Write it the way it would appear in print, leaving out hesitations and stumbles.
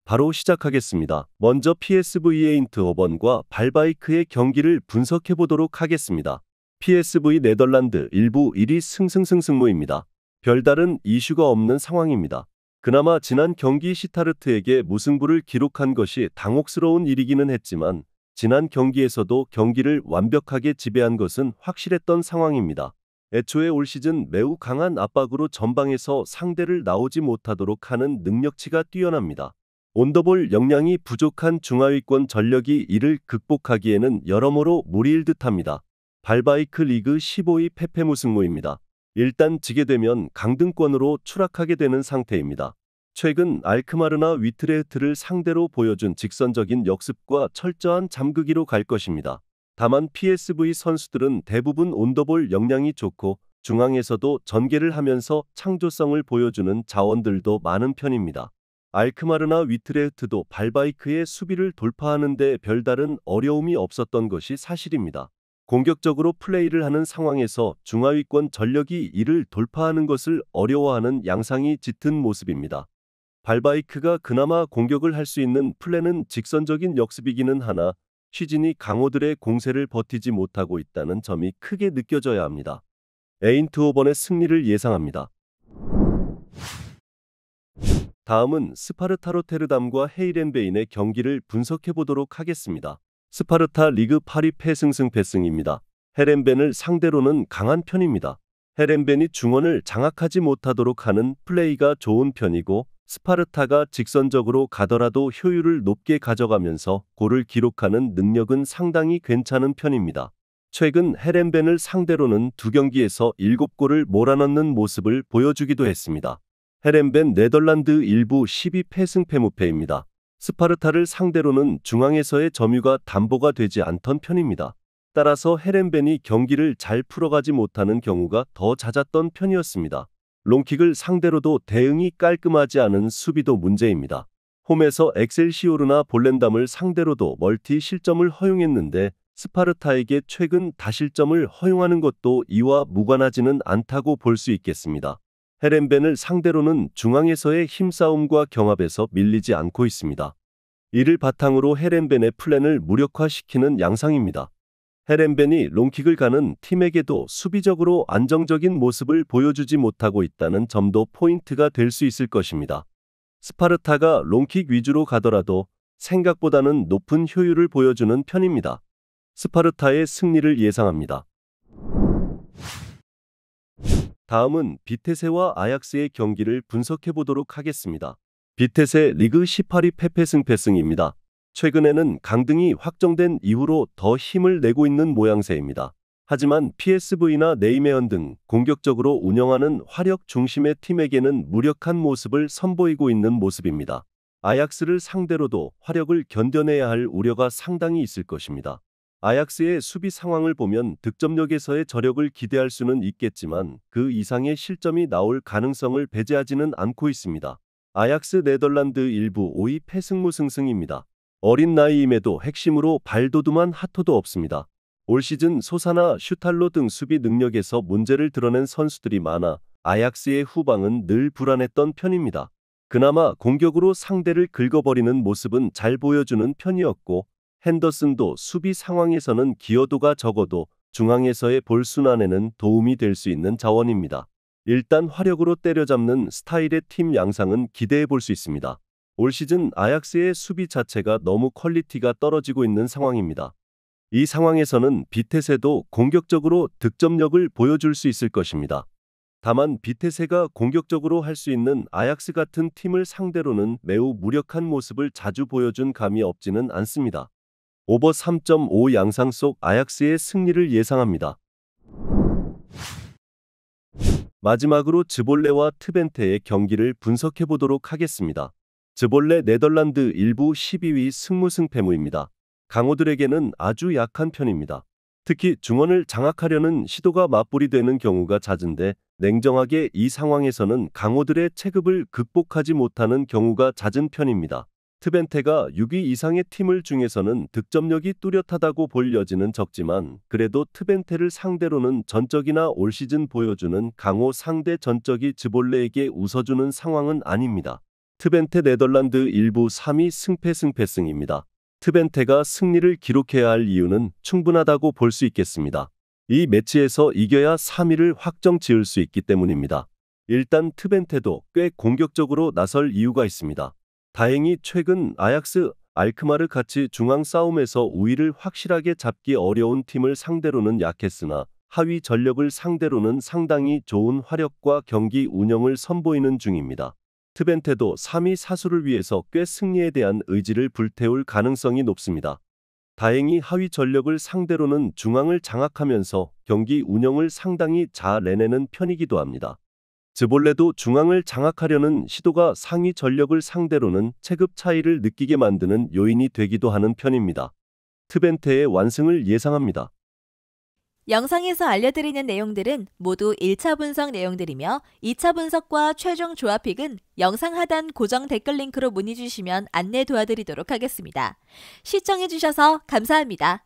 바로 시작하겠습니다. 먼저 PSV 에인트호번과 발바이크의 경기를 분석해 보도록 하겠습니다. PSV 네덜란드 일부 1위 승승승승무입니다. 별다른 이슈가 없는 상황입니다. 그나마 지난 경기 시타르트에게 무승부를 기록한 것이 당혹스러운 일이기는 했지만 지난 경기에서도 경기를 완벽하게 지배한 것은 확실했던 상황입니다. 애초에 올 시즌 매우 강한 압박으로 전방에서 상대를 나오지 못하도록 하는 능력치가 뛰어납니다. 온더볼 역량이 부족한 중하위권 전력이 이를 극복하기에는 여러모로 무리일 듯합니다. 발바이크 리그 15위 패패무승무입니다. 일단 지게 되면 강등권으로 추락하게 되는 상태입니다. 최근 알크마르나 위트레흐트를 상대로 보여준 직선적인 역습과 철저한 잠그기로 갈 것입니다. 다만 PSV 선수들은 대부분 온더볼 역량이 좋고 중앙에서도 전개를 하면서 창조성을 보여주는 자원들도 많은 편입니다. 알크마르나 위트레흐트도 발바이크의 수비를 돌파하는 데 별다른 어려움이 없었던 것이 사실입니다. 공격적으로 플레이를 하는 상황에서 중하위권 전력이 이를 돌파하는 것을 어려워하는 양상이 짙은 모습입니다. 발바이크가 그나마 공격을 할 수 있는 플랜은 직선적인 역습이기는 하나 시즌이 강호들의 공세를 버티지 못하고 있다는 점이 크게 느껴져야 합니다. 에인트호번의 승리를 예상합니다. 다음은 스파르타 로테르담과 헤이렌베인의 경기를 분석해 보도록 하겠습니다. 스파르타 리그 8위 패승승패승입니다. 헤렌벤을 상대로는 강한 편입니다. 헤렌벤이 중원을 장악하지 못하도록 하는 플레이가 좋은 편이고 스파르타가 직선적으로 가더라도 효율을 높게 가져가면서 골을 기록하는 능력은 상당히 괜찮은 편입니다. 최근 헤렌벤을 상대로는 두 경기에서 7골을 몰아넣는 모습을 보여주기도 했습니다. 헤렌벤 네덜란드 일부 12 패승패무패입니다. 스파르타를 상대로는 중앙에서의 점유가 담보가 되지 않던 편입니다. 따라서 헤렌벤이 경기를 잘 풀어가지 못하는 경우가 더 잦았던 편이었습니다. 롱킥을 상대로도 대응이 깔끔하지 않은 수비도 문제입니다. 홈에서 엑셀시오르나 볼렌담을 상대로도 멀티 실점을 허용했는데 스파르타에게 최근 다실점을 허용하는 것도 이와 무관하지는 않다고 볼 수 있겠습니다. 헤렌벤을 상대로는 중앙에서의 힘싸움과 경합에서 밀리지 않고 있습니다. 이를 바탕으로 헤렌벤의 플랜을 무력화시키는 양상입니다. 헤렌벤이 롱킥을 가는 팀에게도 수비적으로 안정적인 모습을 보여주지 못하고 있다는 점도 포인트가 될 수 있을 것입니다. 스파르타가 롱킥 위주로 가더라도 생각보다는 높은 효율을 보여주는 편입니다. 스파르타의 승리를 예상합니다. 다음은 비테세와 아약스의 경기를 분석해 보도록 하겠습니다. 비테세 리그 18위 패패승패승입니다. 최근에는 강등이 확정된 이후로 더 힘을 내고 있는 모양새입니다. 하지만 PSV나 네이메언 등 공격적으로 운영하는 화력 중심의 팀에게는 무력한 모습을 선보이고 있는 모습입니다. 아약스를 상대로도 화력을 견뎌내야 할 우려가 상당히 있을 것입니다. 아약스의 수비 상황을 보면 득점력에서의 저력을 기대할 수는 있겠지만 그 이상의 실점이 나올 가능성을 배제하지는 않고 있습니다. 아약스 네덜란드 일부 5위 패승무승승입니다. 어린 나이임에도 핵심으로 발도둠한 하토도 없습니다. 올 시즌 소사나 슈탈로 등 수비 능력에서 문제를 드러낸 선수들이 많아 아약스의 후방은 늘 불안했던 편입니다. 그나마 공격으로 상대를 긁어버리는 모습은 잘 보여주는 편이었고 핸더슨도 수비 상황에서는 기여도가 적어도 중앙에서의 볼 순환에는 도움이 될 수 있는 자원입니다. 일단 화력으로 때려잡는 스타일의 팀 양상은 기대해 볼 수 있습니다. 올 시즌 아약스의 수비 자체가 너무 퀄리티가 떨어지고 있는 상황입니다. 이 상황에서는 비테세도 공격적으로 득점력을 보여줄 수 있을 것입니다. 다만 비테세가 공격적으로 할 수 있는 아약스 같은 팀을 상대로는 매우 무력한 모습을 자주 보여준 감이 없지는 않습니다. 오버 3.5 양상 속 아약스의 승리를 예상합니다. 마지막으로 즈볼레와 트벤테의 경기를 분석해 보도록 하겠습니다. 즈볼레 네덜란드 일부 12위 승무승패무입니다. 강호들에게는 아주 약한 편입니다. 특히 중원을 장악하려는 시도가 맞불이 되는 경우가 잦은데 냉정하게 이 상황에서는 강호들의 체급을 극복하지 못하는 경우가 잦은 편입니다. 트벤테가 6위 이상의 팀을 중에서는 득점력이 뚜렷하다고 볼 여지는 적지만 그래도 트벤테를 상대로는 전적이나 올 시즌 보여주는 강호 상대 전적이 즈볼레에게 웃어주는 상황은 아닙니다. 트벤테 네덜란드 일부 3위 승패승입니다. 트벤테가 승리를 기록해야 할 이유는 충분하다고 볼 수 있겠습니다. 이 매치에서 이겨야 3위를 확정 지을 수 있기 때문입니다. 일단 트벤테도 꽤 공격적으로 나설 이유가 있습니다. 다행히 최근 아약스, 알크마르 같이 중앙 싸움에서 우위를 확실하게 잡기 어려운 팀을 상대로는 약했으나 하위 전력을 상대로는 상당히 좋은 화력과 경기 운영을 선보이는 중입니다. 트벤테도 3위 사수를 위해서 꽤 승리에 대한 의지를 불태울 가능성이 높습니다. 다행히 하위 전력을 상대로는 중앙을 장악하면서 경기 운영을 상당히 잘 해내는 편이기도 합니다. 즈볼레도 중앙을 장악하려는 시도가 상위 전력을 상대로는 체급 차이를 느끼게 만드는 요인이 되기도 하는 편입니다. 트벤테의 완승을 예상합니다. 영상에서 알려드리는 내용들은 모두 1차 분석 내용들이며 2차 분석과 최종 조합픽은 영상 하단 고정 댓글 링크로 문의 주시면 안내 도와드리도록 하겠습니다. 시청해주셔서 감사합니다.